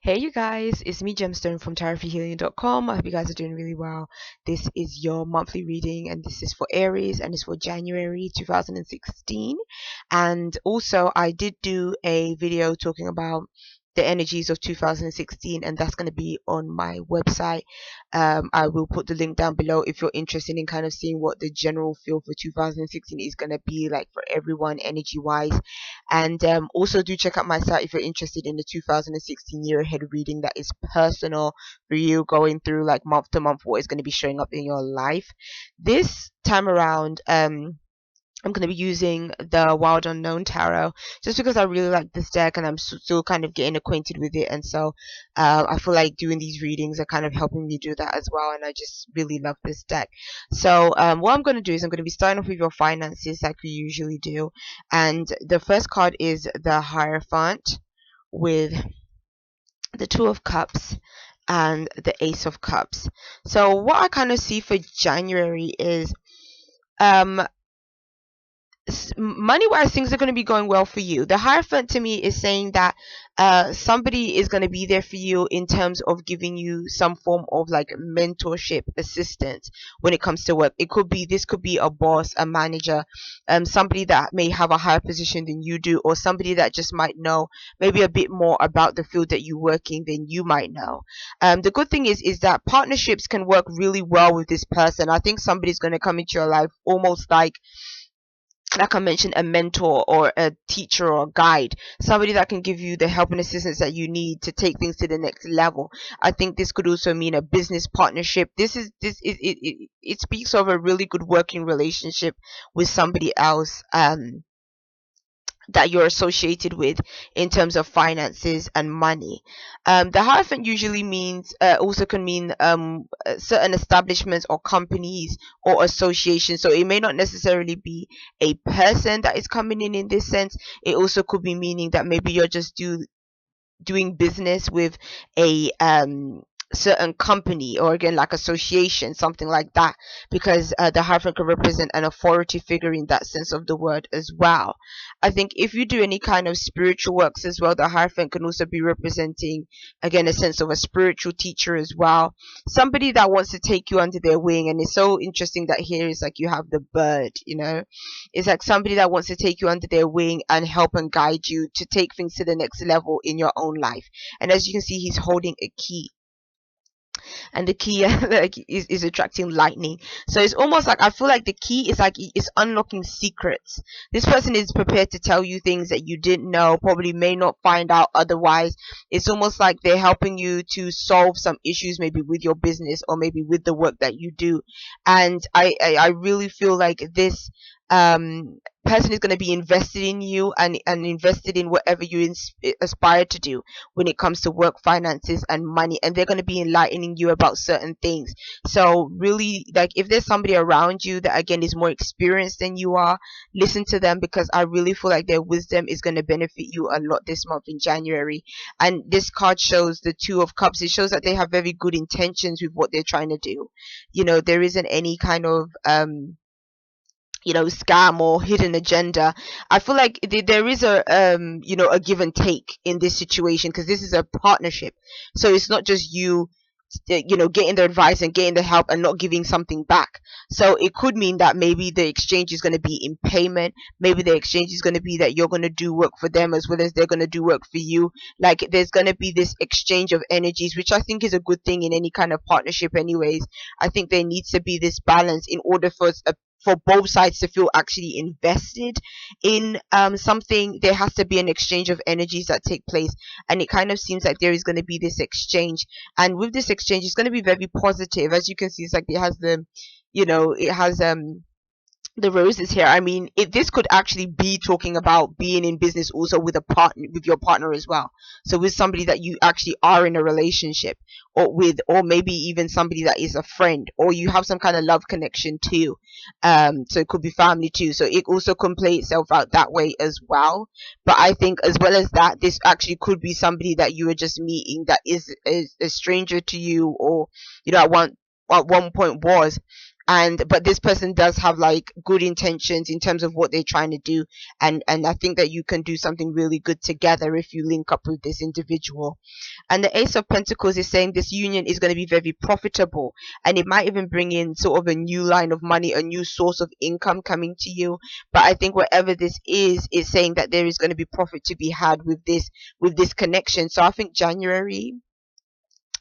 Hey you guys, it's me Gemstone from tarotforhealing.com. I hope you guys are doing really well. This is your monthly reading and this is for Aries and it's for January 2016. And also I did do a video talking about the energies of 2016 and that's going to be on my website. I will put the link down below if you're interested in kind of seeing what the general feel for 2016 is going to be like for everyone energy wise. And also do check out my site if you're interested in the 2016 year ahead reading that is personal for you, going through like month to month what is going to be showing up in your life. This time around, I'm going to be using the Wild Unknown Tarot just because I really like this deck and I'm still kind of getting acquainted with it. And so I feel like doing these readings are kind of helping me do that as well. And I just really love this deck. So what I'm going to do is I'm going to be starting off with your finances like we usually do. And the first card is the Hierophant with the Two of Cups and the Ace of Cups. So what I kind of see for January is um money wise things are going to be going well for you. The Hierophant to me is saying that somebody is going to be there for you in terms of giving you some form of like mentorship assistance when it comes to work. This could be a boss, a manager, somebody that may have a higher position than you do, or somebody that just might know maybe a bit more about the field that you work in than you might know. The good thing is that partnerships can work really well with this person. I think somebody's going to come into your life almost like I mentioned, a mentor or a teacher or a guide, somebody that can give you the help and assistance that you need to take things to the next level. I think this could also mean a business partnership. It speaks of a really good working relationship with somebody else that you're associated with in terms of finances and money. The Hierophant usually means also can mean certain establishments or companies or associations. So it may not necessarily be a person that is coming in this sense. It also could be meaning that maybe you're just doing business with a certain company or again like association, something like that, because the Hierophant can represent an authority figure in that sense of the word as well. I think if you do any kind of spiritual works as well, the Hierophant can also be representing again a sense of a spiritual teacher as well, somebody that wants to take you under their wing. And it's so interesting that here is like you have the bird, it's like somebody that wants to take you under their wing and help and guide you to take things to the next level in your own life. And as you can see, he's holding a key, and the key like, is attracting lightning. So it's almost like I feel like the key is like it's unlocking secrets. This person is prepared to tell you things that you didn't know, probably may not find out otherwise. It's almost like they're helping you to solve some issues, maybe with your business or maybe with the work that you do. And I really feel like this person is going to be invested in you and invested in whatever you aspire to do when it comes to work, finances and money, and they're going to be enlightening you about certain things. So really, like, if there's somebody around you that again is more experienced than you are, listen to them, because I really feel like their wisdom is going to benefit you a lot this month in January. And this card shows the Two of Cups. It shows that they have very good intentions with what they're trying to do. There isn't any kind of scam or hidden agenda. I feel like there is a give and take in this situation, because this is a partnership. So it's not just you getting the advice and getting the help and not giving something back. So it could mean that maybe the exchange is going to be in payment. Maybe the exchange is going to be that you're going to do work for them as well as they're going to do work for you. Like, there's going to be this exchange of energies, which I think is a good thing in any kind of partnership anyways. I think there needs to be this balance in order for both sides to feel actually invested in something. There has to be an exchange of energies that take place, and it kind of seems like there is going to be this exchange. And with this exchange, it's going to be very positive. As you can see, it's like it has the roses here. I mean, this could actually be talking about being in business also with your partner as well. So with somebody that you actually are in a relationship or maybe even somebody that is a friend, or you have some kind of love connection too. So it could be family too. So it also can play itself out that way as well. But I think as well as that, this actually could be somebody that you are just meeting that is a stranger to you, or at one point was. and but this person does have like good intentions in terms of what they're trying to do, and I think that you can do something really good together if you link up with this individual. And the Ace of Pentacles is saying this union is going to be very profitable, and it might even bring in sort of a new line of money, a new source of income coming to you. But I think whatever this is saying that there is going to be profit to be had with this connection. So I think January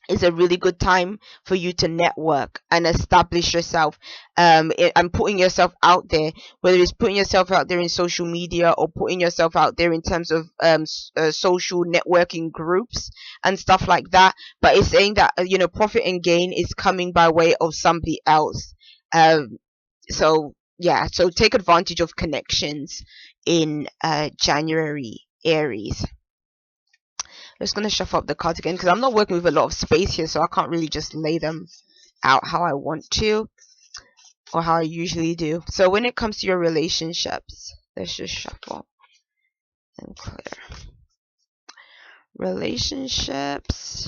is a really good time for you to network and establish yourself, and putting yourself out there, whether it's putting yourself out there in social media or putting yourself out there in terms of social networking groups and stuff like that. But it's saying that profit and gain is coming by way of somebody else. So yeah, so take advantage of connections in January, Aries. I'm just going to shuffle up the cards again because I'm not working with a lot of space here, so I can't really just lay them out how I want to or how I usually do. So when it comes to your relationships, let's just shuffle and clear. Relationships.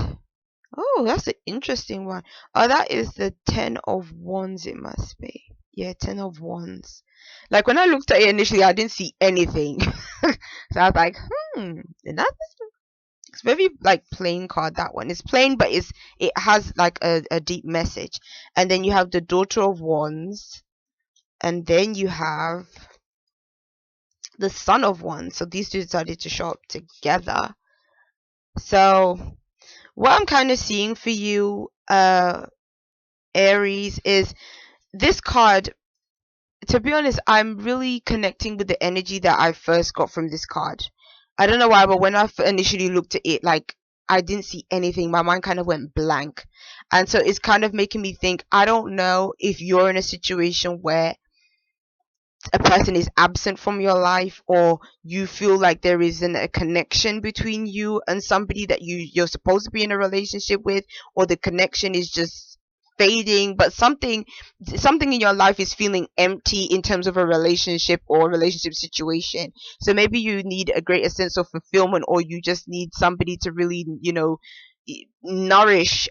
Oh, that's an interesting one. Oh, that is the 10 of Wands, it must be. Yeah, 10 of Wands. Like when I looked at it initially, I didn't see anything. So I was like, it's very like plain card. That one is plain, but it has like a deep message. And then you have the Daughter of Wands, and then you have the Son of Wands. So these two decided to show up together. So what I'm kind of seeing for you, Aries, is this card. To be honest, I'm really connecting with the energy that I first got from this card. I don't know why, but when I initially looked at it, like, I didn't see anything. My mind kind of went blank. And so it's kind of making me think, I don't know if you're in a situation where a person is absent from your life, or you feel like there isn't a connection between you and somebody that you're supposed to be in a relationship with, or the connection is just fading, but something in your life is feeling empty in terms of a relationship or a relationship situation. So maybe you need a greater sense of fulfillment, or you just need somebody to really nourish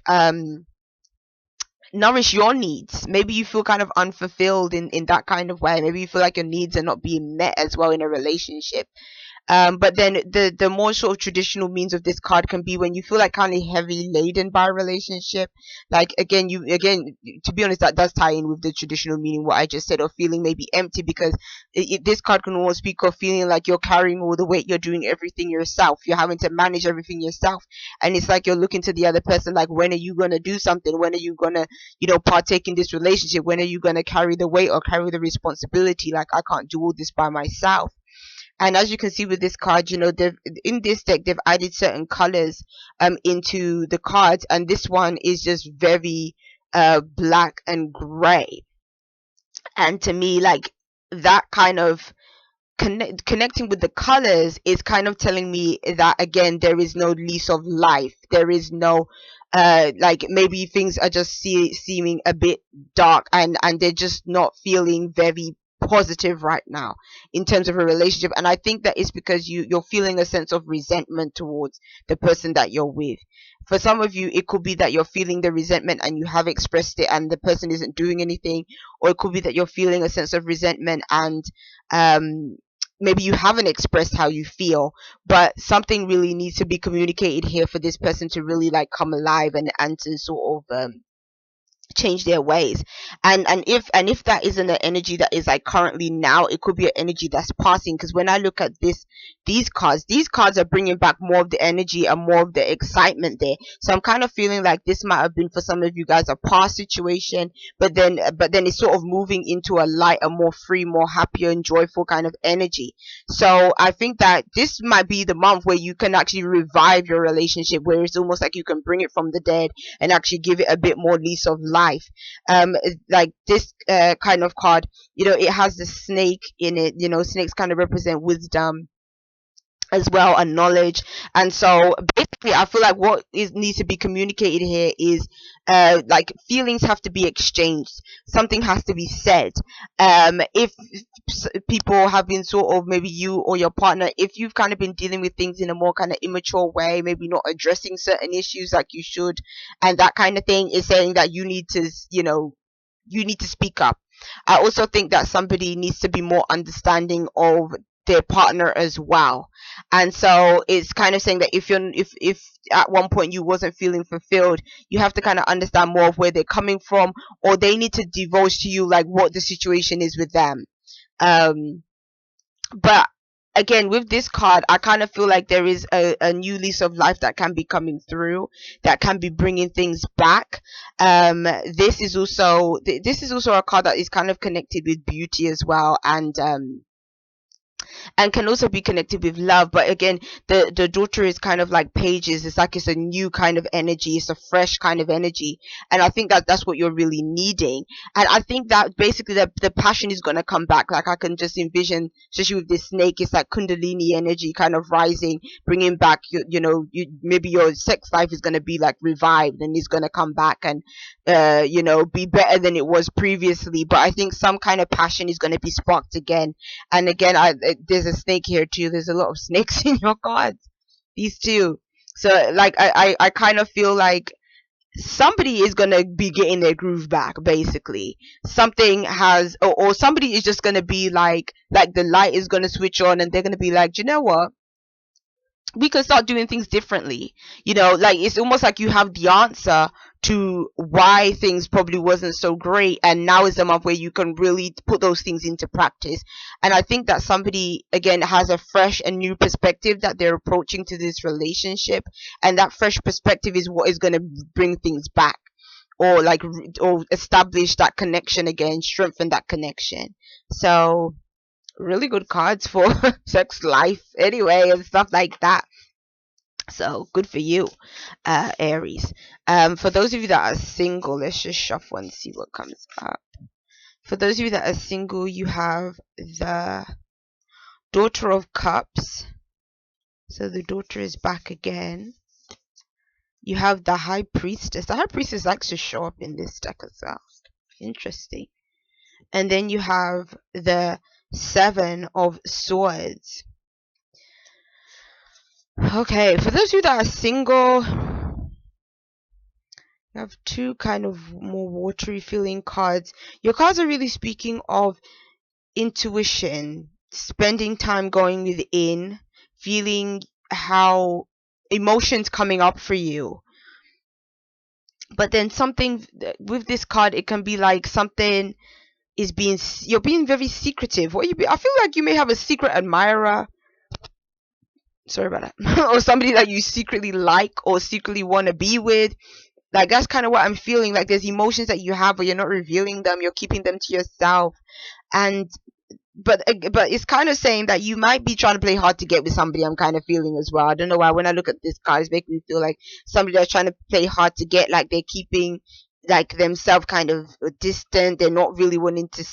your needs. Maybe you feel kind of unfulfilled in that kind of way. Maybe you feel like your needs are not being met as well in a relationship. But then the more sort of traditional means of this card can be when you feel like kind of heavy laden by a relationship. Like again, to be honest, that does tie in with the traditional meaning what I just said, of feeling maybe empty, because this card can almost speak of feeling like you're carrying all the weight, you're doing everything yourself, you're having to manage everything yourself, and it's like you're looking to the other person like, when are you gonna do something? When are you gonna partake in this relationship? When are you gonna carry the weight or carry the responsibility? Like, I can't do all this by myself. And as you can see with this card, in this deck they've added certain colors into the cards, and this one is just very black and gray. And to me, like, that kind of connecting with the colors is kind of telling me that, again, there is no lease of life. There is no like, maybe things are just seeming a bit dark, and they're just not feeling very positive right now in terms of a relationship. And I think that is because you're feeling a sense of resentment towards the person that you're with. For some of you, it could be that you're feeling the resentment and you have expressed it and the person isn't doing anything, or it could be that you're feeling a sense of resentment and maybe you haven't expressed how you feel, but something really needs to be communicated here for this person to really like come alive and to sort of change their ways. And if that isn't an energy that is like currently now, it could be an energy that's passing, because when I look at these cards are bringing back more of the energy and more of the excitement there. So I'm kind of feeling like this might have been for some of you guys a past situation, but then it's sort of moving into a light, a more free, more happier and joyful kind of energy. So I think that this might be the month where you can actually revive your relationship, where it's almost like you can bring it from the dead and actually give it a bit more lease of life. Like this kind of card, it has the snake in it. Snakes kind of represent wisdom as well, and knowledge. And so basically I feel like what needs to be communicated here is like, feelings have to be exchanged, something has to be said. If people have been sort of, maybe you or your partner, if you've kind of been dealing with things in a more kind of immature way, maybe not addressing certain issues like you should, and that kind of thing, is saying that you need to you need to speak up. I also think that somebody needs to be more understanding of their partner as well. And so it's kind of saying that if at one point you wasn't feeling fulfilled, you have to kind of understand more of where they're coming from, or they need to divulge to you like what the situation is with them. um but again, with this card, I kind of feel like there is a new lease of life that can be coming through, that can be bringing things back. This is also a card that is kind of connected with beauty as well, and can also be connected with love. But again, the daughter is kind of like pages. It's like it's a new kind of energy, it's a fresh kind of energy, and I think that that's what you're really needing. And I think that basically the passion is going to come back. Like I can just envision, especially with this snake, it's like kundalini energy kind of rising, bringing back maybe your sex life is going to be like revived, and it's going to come back and be better than it was previously. But I think some kind of passion is going to be sparked again. And again, there's a snake here too. There's a lot of snakes in your cards. These two. So like I kind of feel like somebody is gonna be getting their groove back. Basically, something has, or somebody is just gonna be like the light is gonna switch on, and they're gonna be like, you know what? We can start doing things differently. Like it's almost like you have the answer to why things probably wasn't so great, and now is the month where you can really put those things into practice. And I think that somebody again has a fresh and new perspective that they're approaching to this relationship, and that fresh perspective is what is going to bring things back, or or establish that connection again, strengthen that connection. So really good cards for sex life anyway and stuff like that. So good for you, Aries. For those of you that are single, let's just shuffle and see what comes up. For those of you that are single, you have the Daughter of Cups. So the daughter is back again. You have the High Priestess. The High Priestess likes to show up in this deck as well. Interesting. And then you have the Seven of Swords. Okay, for those of you that are single, you have two kind of more watery feeling cards. Your cards are really speaking of intuition, spending time going within, feeling how emotions coming up for you. But then something with this card, it can be like something is you're being very secretive. I feel like you may have a secret admirer. Sorry about that. Or somebody that you secretly like or secretly want to be with. Like that's kind of what I'm feeling. Like there's emotions that you have, but you're not revealing them. You're keeping them to yourself. And but it's kind of saying that you might be trying to play hard to get with somebody. I'm kind of feeling as well. I don't know why. When I look at this card, it's making me feel like somebody that's trying to play hard to get. Like they're keeping like themselves kind of distant. They're not really wanting to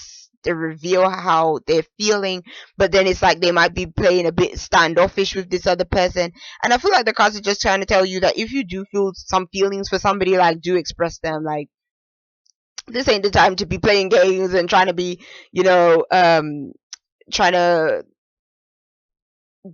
reveal how they're feeling, but then it's like they might be playing a bit standoffish with this other person. And I feel like the cards are just trying to tell you that if you do feel some feelings for somebody, like do express them. Like this ain't the time to be playing games and trying to be trying to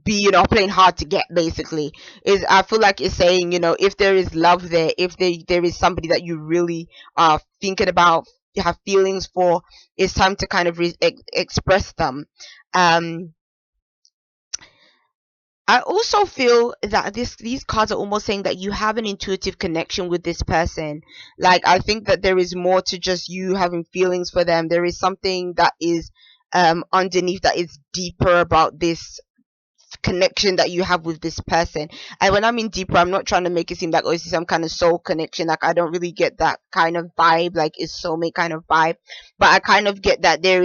be playing hard to get. Basically, is I feel like it's saying, if there is love there, if there is somebody that you really are thinking about, you have feelings for, it's time to kind of express them. I also feel that these cards are almost saying that you have an intuitive connection with this person. Like I think that there is more to just you having feelings for them. There is something that is underneath, that is deeper about this connection that you have with this person. And when I mean deeper, I'm not trying to make it seem like, oh, it's some kind of soul connection. Like I don't really get that kind of vibe, like it's soulmate kind of vibe, but I kind of get that there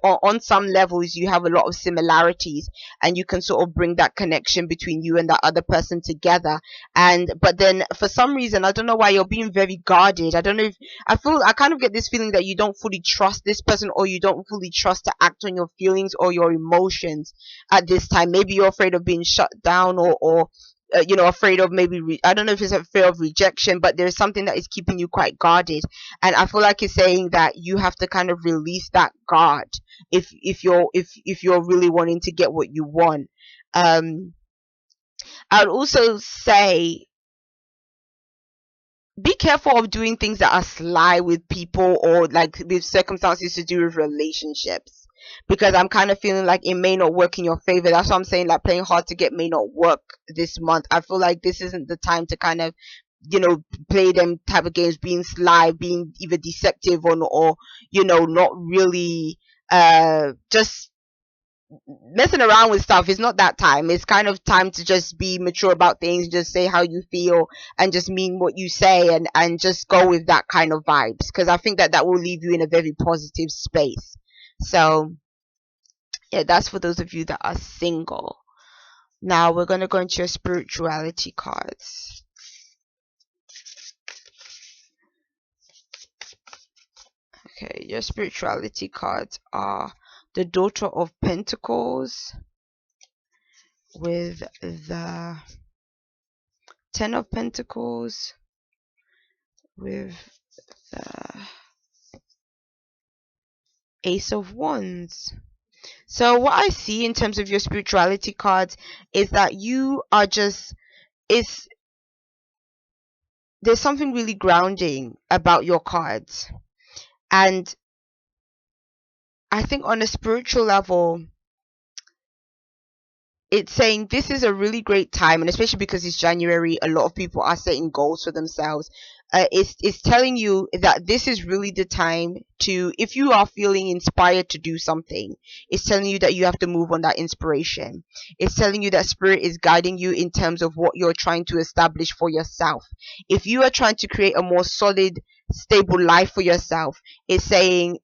on some levels you have a lot of similarities, and you can sort of bring that connection between you and that other person together. And but then for some reason, I don't know why, you're being very guarded. I don't know if I kind of get this feeling that you don't fully trust this person, or you don't fully trust to act on your feelings or your emotions at this time. Maybe you're afraid of being shut down, or afraid of maybe I don't know if it's a fear of rejection, but there's something that is keeping you quite guarded. And I feel like it's saying that you have to kind of release that guard if you're really wanting to get what you want. I would also say be careful of doing things that are sly with people or like with circumstances to do with relationships, because I'm kind of feeling like it may not work in your favor. That's what I'm saying, like playing hard to get may not work this month. I feel like this isn't the time to kind of, play them type of games, being sly, being either deceptive or not really just messing around with stuff. Is not that time. It's kind of time to just be mature about things, just say how you feel and just mean what you say, and just go with that kind of vibes, because I think that that will leave you in a very positive space. So yeah, that's for those of you that are single. Now we're going to go into your spirituality cards. Okay, your spirituality cards are the Daughter of Pentacles with the Ten of Pentacles with the Ace of Wands. So what I see in terms of your spirituality cards is that you are just, it's there's something really grounding about your cards. And I think on a spiritual level, it's saying this is a really great time, and especially because it's January, a lot of people are setting goals for themselves. It's telling you that this is really the time to, if you are feeling inspired to do something, it's telling you that you have to move on that inspiration. It's telling you that spirit is guiding you in terms of what you're trying to establish for yourself. If you are trying to create a more solid, stable life for yourself, it's saying,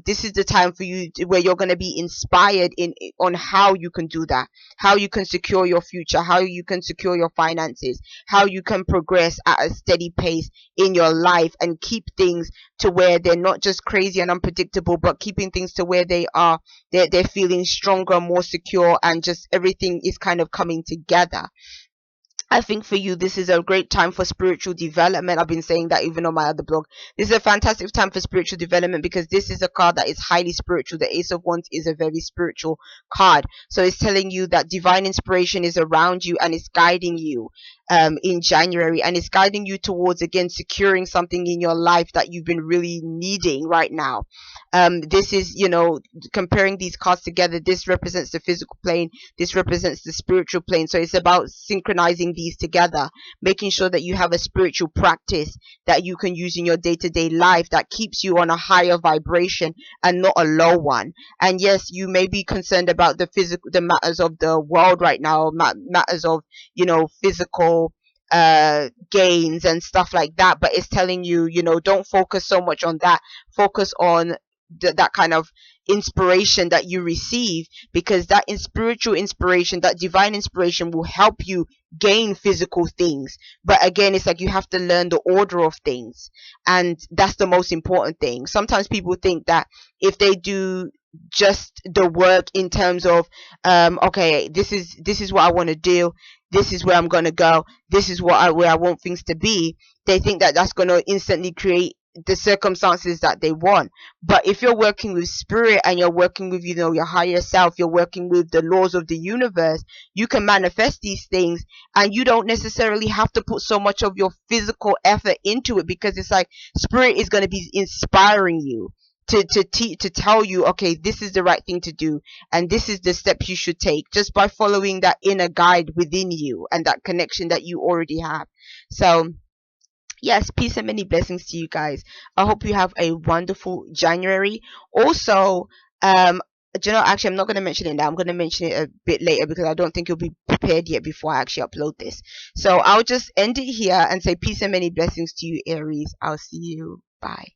this is the time for you where you're going to be inspired on how you can do that, how you can secure your future, how you can secure your finances, how you can progress at a steady pace in your life and keep things to where they're not just crazy and unpredictable, but keeping things to where they're feeling stronger, more secure, and just everything is kind of coming together. I think for you, this is a great time for spiritual development. I've been saying that even on my other blog. This is a fantastic time for spiritual development because this is a card that is highly spiritual. The Ace of Wands is a very spiritual card. So it's telling you that divine inspiration is around you and it's guiding you in January, and it's guiding you towards, again, securing something in your life that you've been really needing right now. This is, comparing these cards together, this represents the physical plane, this represents the spiritual plane. So it's about synchronizing these together, making sure that you have a spiritual practice that you can use in your day-to-day life that keeps you on a higher vibration and not a low one. And yes, you may be concerned about the matters of the world right now, matters of, physical gains and stuff like that, but it's telling you, don't focus so much on that. Focus on that kind of inspiration that you receive, because that spiritual inspiration, that divine inspiration, will help you gain physical things. But again, it's like you have to learn the order of things, and that's the most important thing. Sometimes people think that if they do just the work in terms of okay, this is what I want to do, this is where I'm going to go, this is where I want things to be, they think that that's going to instantly create the circumstances that they want. But if you're working with spirit and you're working with, your higher self, you're working with the laws of the universe, you can manifest these things, and you don't necessarily have to put so much of your physical effort into it, because it's like spirit is going to be inspiring you to tell you, okay, this is the right thing to do, and this is the steps you should take, just by following that inner guide within you and that connection that you already have. So yes, peace and many blessings to you guys. I hope you have a wonderful January. Also, actually, I'm not going to mention it now. I'm going to mention it a bit later because I don't think you'll be prepared yet before I actually upload this. So I'll just end it here and say peace and many blessings to you, Aries. I'll see you. Bye.